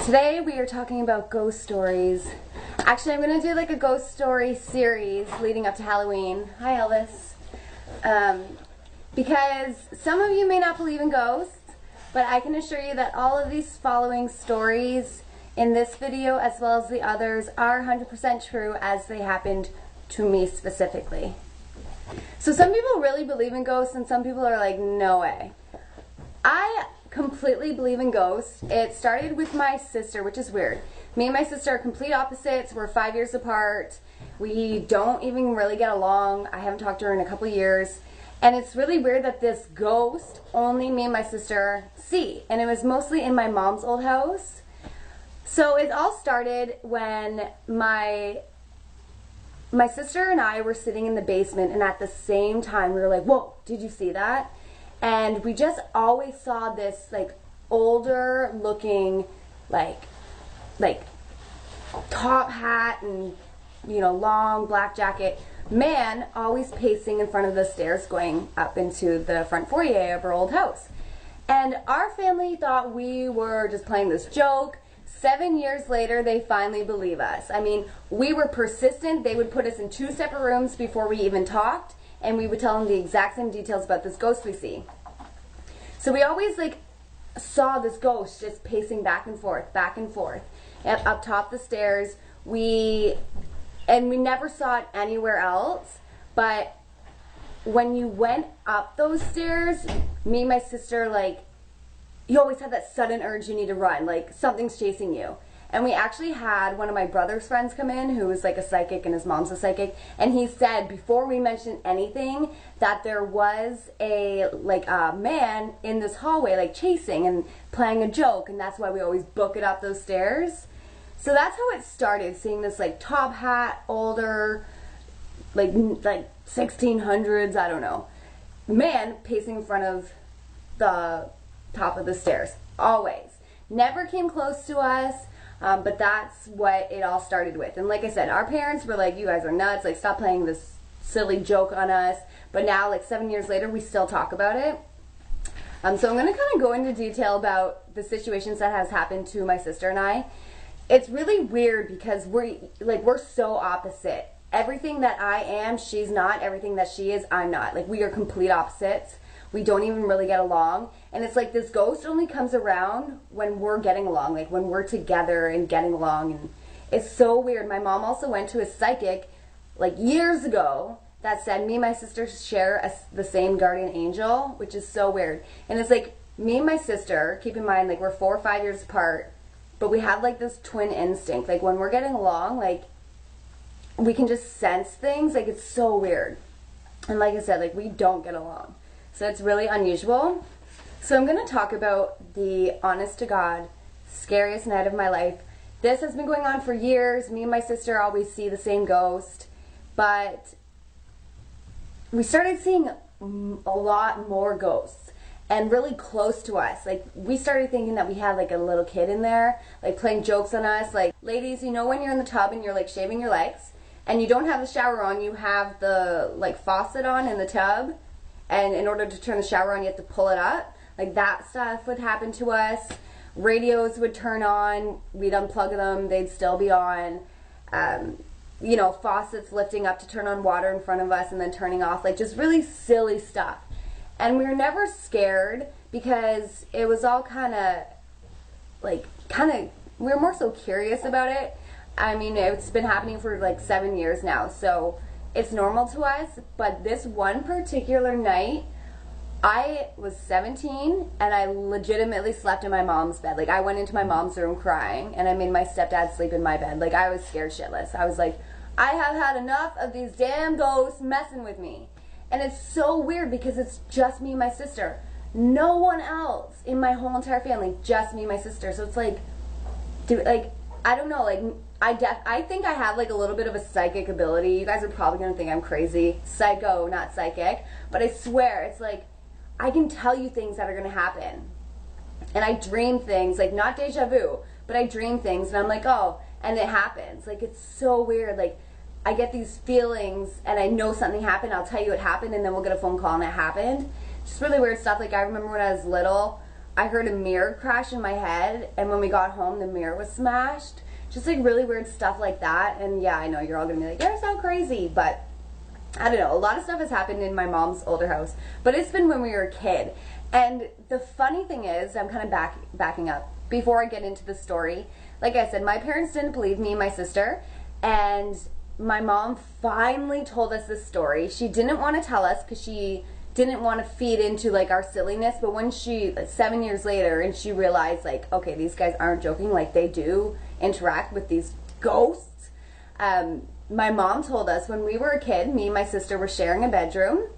Today we are talking about ghost stories. Actually, I'm going to do like a ghost story series leading up to Halloween. Hi, Elvis. Because some of you may not believe in ghosts, but I can assure you that all of these following stories in this video, as well as the others, are 100% true as they happened to me specifically. So some people really believe in ghosts and some people are like, no way. I completely believe in ghosts. It started with my sister, which is weird. Me and my sister are complete opposites. We're 5 years apart. We don't even really get along. I haven't talked to her in a couple years. And it's really weird that this ghost only me and my sister see. And it was mostly in my mom's old house. So it all started when my sister and I were sitting in the basement, and at the same time we were like, whoa, did you see that? And we just always saw this like older looking like top hat and, you know, long black jacket man always pacing in front of the stairs going up into the front foyer of our old house. And our family thought we were just playing this joke. 7 years later, they finally believe us. I mean, we were persistent. They would put us in 2 separate rooms before we even talked, and we would tell them the exact same details about this ghost we see. So we always like saw this ghost just pacing back and forth up top the stairs. We never saw it anywhere else, but when you went up those stairs, me and my sister, like, you always had that sudden urge you need to run, like something's chasing you. And we actually had one of my brother's friends come in who was like a psychic, and his mom's a psychic, and he said before we mentioned anything that there was a man in this hallway like chasing and playing a joke, and that's why we always book it up those stairs. So that's how it started, seeing this like top hat, older, like 1600s, I don't know, man pacing in front of the top of the stairs. Always. Never came close to us. But that's what it all started with. And like I said, our parents were like, you guys are nuts, like stop playing this silly joke on us. But now, like 7 years later, we still talk about it. So I'm going to kind of go into detail about the situations that has happened to my sister and I. It's really weird because we're so opposite. Everything that I am, she's not. Everything that she is, I'm not. Like, we are complete opposites. We don't even really get along. And it's like this ghost only comes around when we're getting along, like when we're together and getting along. And it's so weird. My mom also went to a psychic like years ago that said me and my sister share the same guardian angel, which is so weird. And it's like me and my sister, keep in mind, like we're 4 or 5 years apart, but we have like this twin instinct. Like when we're getting along, like we can just sense things. Like it's so weird. And like I said, like we don't get along. So it's really unusual. So I'm going to talk about the honest to God scariest night of my life. This has been going on for years. Me and my sister always see the same ghost, but we started seeing a lot more ghosts and really close to us. Like we started thinking that we had like a little kid in there, like playing jokes on us. Like, ladies, you know when you're in the tub and you're like shaving your legs and you don't have the shower on, you have the like faucet on in the tub. And in order to turn the shower on, you have to pull it up. Like that stuff would happen to us. Radios would turn on. We'd unplug them. They'd still be on. You know, faucets lifting up to turn on water in front of us and then turning off. Like just really silly stuff. And we were never scared because it was all kind of, we were more so curious about it. I mean, it's been happening for like 7 years now. So it's normal to us, but this one particular night, I was 17 and I legitimately slept in my mom's bed. Like I went into my mom's room crying and I made my stepdad sleep in my bed. Like I was scared shitless. I was like, I have had enough of these damn ghosts messing with me. And it's so weird because it's just me and my sister. No one else in my whole entire family, just me and my sister. So it's like, dude, like, I don't know, like, I think I have like a little bit of a psychic ability. You guys are probably going to think I'm crazy. Psycho, not psychic. But I swear, it's like, I can tell you things that are going to happen. And I dream things, like not deja vu, but I dream things and I'm like, oh, and it happens. Like it's so weird. Like I get these feelings and I know something happened. I'll tell you it happened and then we'll get a phone call and it happened. Just really weird stuff. Like I remember when I was little, I heard a mirror crash in my head, and when we got home, the mirror was smashed. Just like really weird stuff like that. And yeah, I know you're all gonna be like, you're so crazy, but I don't know. A lot of stuff has happened in my mom's older house, but it's been when we were a kid. And the funny thing is, I'm kind of backing up before I get into the story. Like I said, my parents didn't believe me and my sister, and my mom finally told us this story. She didn't want to tell us because she didn't want to feed into like our silliness, but when she, like, 7 years later, and she realized like, okay, these guys aren't joking, like they do interact with these ghosts. My mom told us when we were a kid, me and my sister were sharing a bedroom,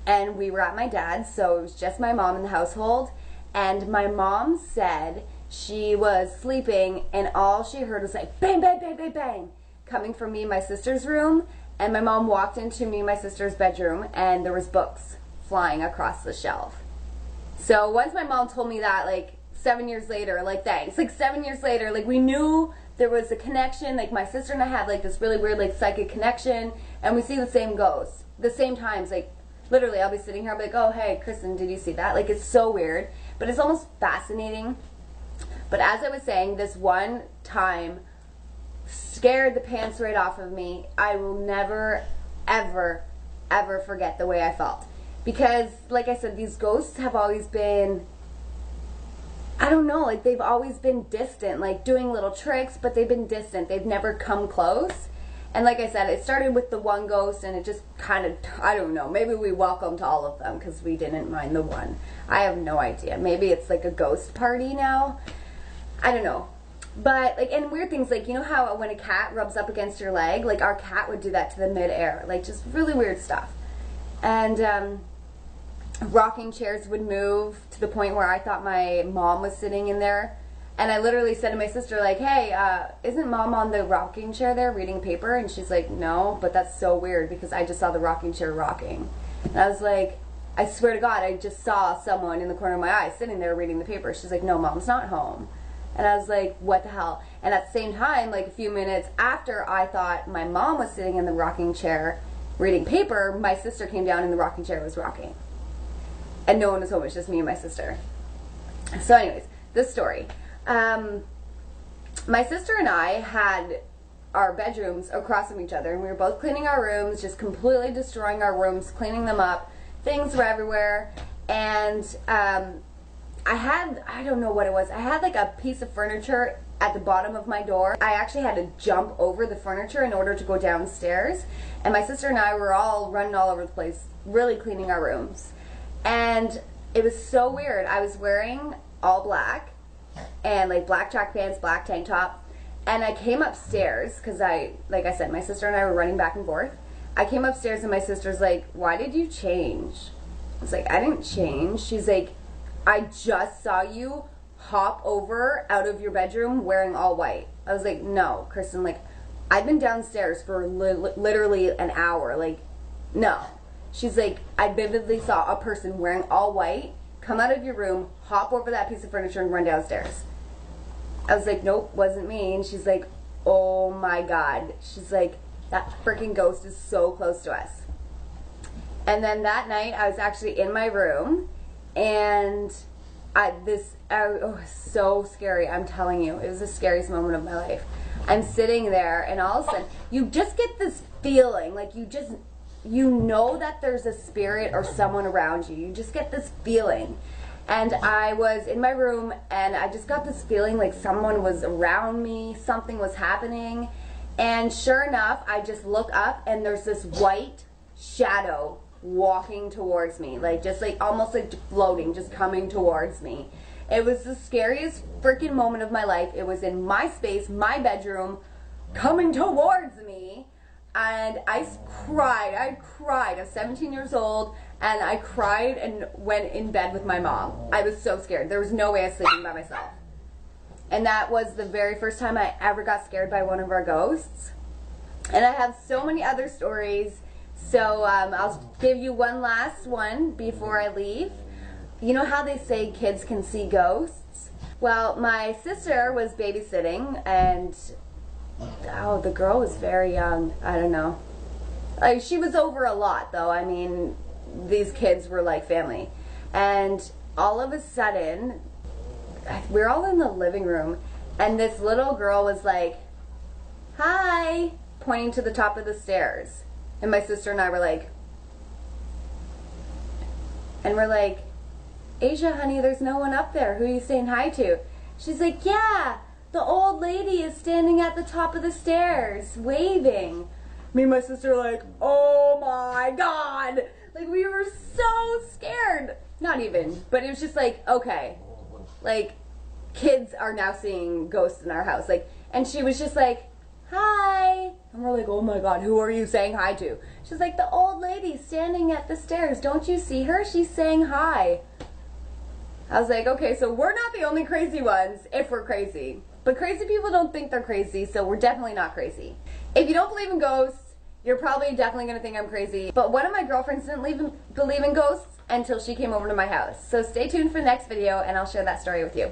and we were at my dad's, so it was just my mom in the household, and my mom said she was sleeping and all she heard was like bang, bang, bang, bang, bang coming from me and my sister's room, and my mom walked into me and my sister's bedroom and there was books flying across the shelf. So once my mom told me that, like 7 years later, like thanks, like 7 years later, like we knew there was a connection. Like my sister and I had like this really weird like psychic connection, and we see the same ghosts, the same times. Like literally I'll be sitting here, I'll be like, oh hey Kristen, did you see that? Like it's so weird, but it's almost fascinating. But as I was saying, this one time scared the pants right off of me. I will never ever ever forget the way I felt, because like I said, these ghosts have always been, I don't know, like they've always been distant, like doing little tricks, but they've been distant. They've never come close. And like I said, it started with the one ghost, and it just kind of, I don't know, maybe we welcomed all of them because we didn't mind the one. I have no idea. Maybe it's like a ghost party now. I don't know. But like, and weird things, like you know how when a cat rubs up against your leg, like our cat would do that to the midair, like just really weird stuff. And rocking chairs would move to the point where I thought my mom was sitting in there, and I literally said to my sister like, hey, isn't mom on the rocking chair there reading a paper? And she's like, no, but that's so weird because I just saw the rocking chair rocking. And I was like, I swear to God, I just saw someone in the corner of my eye sitting there reading the paper. She's like, no, mom's not home. And I was like, what the hell? And at the same time, like a few minutes after I thought my mom was sitting in the rocking chair reading paper, my sister came down and the rocking chair was rocking. And no one was home, it was just me and my sister. So anyways, this story. My sister and I had our bedrooms across from each other, and we were both cleaning our rooms, just completely destroying our rooms, cleaning them up. Things were everywhere. And I don't know what it was. I had like a piece of furniture at the bottom of my door. I actually had to jump over the furniture in order to go downstairs. And my sister and I were all running all over the place, really cleaning our rooms. And it was so weird. I was wearing all black and like black track pants, black tank top. And I came upstairs because like I said, my sister and I were running back and forth. I came upstairs and my sister's like, why did you change? I was like, I didn't change. She's like, I just saw you hop over out of your bedroom wearing all white. I was like, no, Kristen, like, I've been downstairs for literally an hour. Like, no. She's like, I vividly saw a person wearing all white come out of your room, hop over that piece of furniture, and run downstairs. I was like, nope, wasn't me. And she's like, oh my God. She's like, that freaking ghost is so close to us. And then that night, I was actually in my room, and it was so scary. I'm telling you, it was the scariest moment of my life. I'm sitting there, and all of a sudden, you just get this feeling, like you know that there's a spirit or someone around you. You just get this feeling. And I was in my room, and I just got this feeling like someone was around me, something was happening. And sure enough, I just look up, and there's this white shadow walking towards me, like just like almost like floating, just coming towards me. It was the scariest freaking moment of my life. It was in my space, my bedroom, coming towards me, and I cried. I was 17 years old, and I cried and went in bed with my mom. I was so scared. There was no way I was sleeping by myself. And that was the very first time I ever got scared by one of our ghosts. And I have so many other stories. So I'll give you one last one before I leave. You know how they say kids can see ghosts? Well, my sister was babysitting, and the girl was very young. I don't know. Like, she was over a lot, though. I mean, these kids were like family. And all of a sudden, we were all in the living room, and this little girl was like, hi, pointing to the top of the stairs. And my sister and I were like, Asia, honey, there's no one up there. Who are you saying hi to? She's like, yeah, the old lady is standing at the top of the stairs, waving. Me and my sister were like, oh my God. Like, we were so scared. Not even, but it was just like, okay. Like, kids are now seeing ghosts in our house. Like, and she was just like, hi. And we're like, oh my God, who are you saying hi to? She's like, the old lady standing at the stairs. Don't you see her? She's saying hi. I was like, okay, so we're not the only crazy ones if we're crazy. But crazy people don't think they're crazy, so we're definitely not crazy. If you don't believe in ghosts, you're probably definitely going to think I'm crazy. But one of my girlfriends didn't believe in ghosts until she came over to my house. So stay tuned for the next video, and I'll share that story with you.